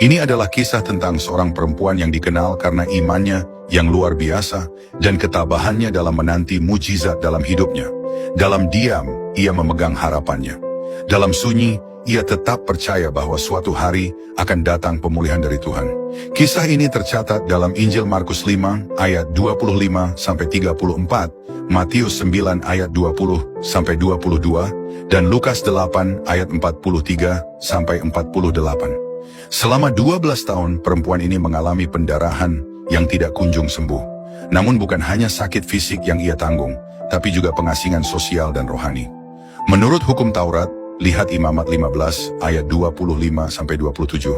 Ini adalah kisah tentang seorang perempuan yang dikenal karena imannya yang luar biasa dan ketabahannya dalam menanti mujizat dalam hidupnya. Dalam diam, ia memegang harapannya. Dalam sunyi, ia tetap percaya bahwa suatu hari akan datang pemulihan dari Tuhan. Kisah ini tercatat dalam Injil Markus 5 ayat 25-34, Matius 9 ayat 20-22, dan Lukas 8 ayat 43-48. Selama 12 tahun perempuan ini mengalami pendarahan yang tidak kunjung sembuh. Namun bukan hanya sakit fisik yang ia tanggung, tapi juga pengasingan sosial dan rohani. Menurut hukum Taurat, lihat Imamat 15 ayat 25-27.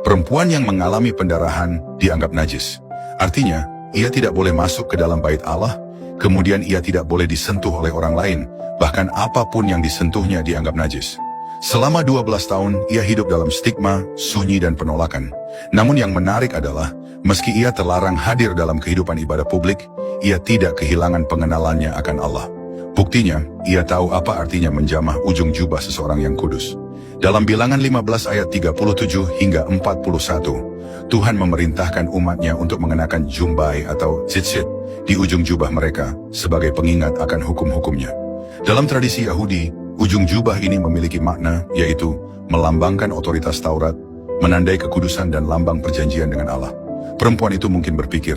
Perempuan yang mengalami pendarahan dianggap najis. Artinya, ia tidak boleh masuk ke dalam bait Allah, kemudian ia tidak boleh disentuh oleh orang lain, bahkan apapun yang disentuhnya dianggap najis. Selama 12 tahun, ia hidup dalam stigma, sunyi dan penolakan. Namun yang menarik adalah, meski ia terlarang hadir dalam kehidupan ibadah publik, ia tidak kehilangan pengenalannya akan Allah. Buktinya, ia tahu apa artinya menjamah ujung jubah seseorang yang kudus. Dalam Bilangan 15 ayat 37 hingga 41, Tuhan memerintahkan umatnya untuk mengenakan jumbai atau tzitzit di ujung jubah mereka sebagai pengingat akan hukum-hukumnya. Dalam tradisi Yahudi, ujung jubah ini memiliki makna, yaitu melambangkan otoritas Taurat, menandai kekudusan dan lambang perjanjian dengan Allah. Perempuan itu mungkin berpikir,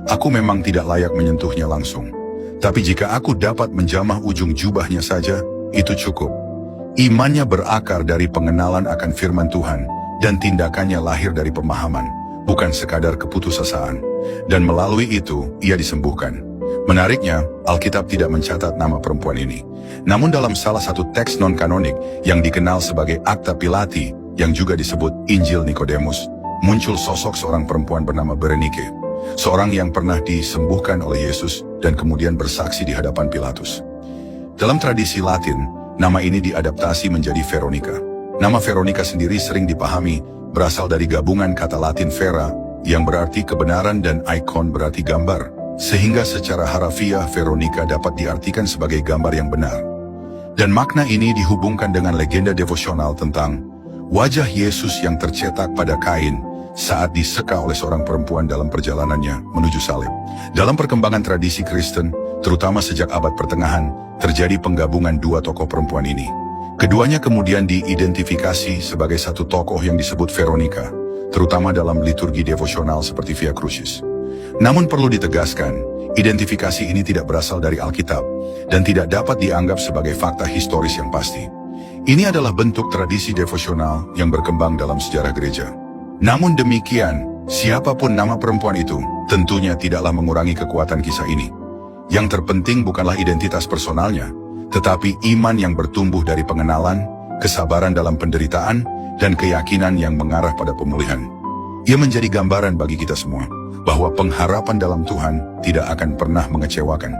aku memang tidak layak menyentuhnya langsung. Tapi jika aku dapat menjamah ujung jubahnya saja, itu cukup. Imannya berakar dari pengenalan akan firman Tuhan, dan tindakannya lahir dari pemahaman, bukan sekadar keputusasaan. Dan melalui itu, ia disembuhkan. Menariknya, Alkitab tidak mencatat nama perempuan ini. Namun dalam salah satu teks non-kanonik yang dikenal sebagai Akta Pilati, yang juga disebut Injil Nikodemus, muncul sosok seorang perempuan bernama Berenike, seorang yang pernah disembuhkan oleh Yesus dan kemudian bersaksi di hadapan Pilatus. Dalam tradisi Latin, nama ini diadaptasi menjadi Veronica. Nama Veronica sendiri sering dipahami berasal dari gabungan kata Latin vera, yang berarti kebenaran, dan icon berarti gambar. Sehingga secara harafiah Veronica dapat diartikan sebagai gambar yang benar. Dan makna ini dihubungkan dengan legenda devosional tentang wajah Yesus yang tercetak pada kain saat diseka oleh seorang perempuan dalam perjalanannya menuju salib. Dalam perkembangan tradisi Kristen, terutama sejak abad pertengahan, terjadi penggabungan dua tokoh perempuan ini. Keduanya kemudian diidentifikasi sebagai satu tokoh yang disebut Veronica, terutama dalam liturgi devosional seperti Via Crucis. Namun perlu ditegaskan, identifikasi ini tidak berasal dari Alkitab dan tidak dapat dianggap sebagai fakta historis yang pasti. Ini adalah bentuk tradisi devosional yang berkembang dalam sejarah gereja. Namun demikian, siapapun nama perempuan itu, tentunya tidaklah mengurangi kekuatan kisah ini. Yang terpenting bukanlah identitas personalnya, tetapi iman yang bertumbuh dari pengenalan, kesabaran dalam penderitaan, dan keyakinan yang mengarah pada pemulihan. Ia menjadi gambaran bagi kita semua, bahwa pengharapan dalam Tuhan tidak akan pernah mengecewakan.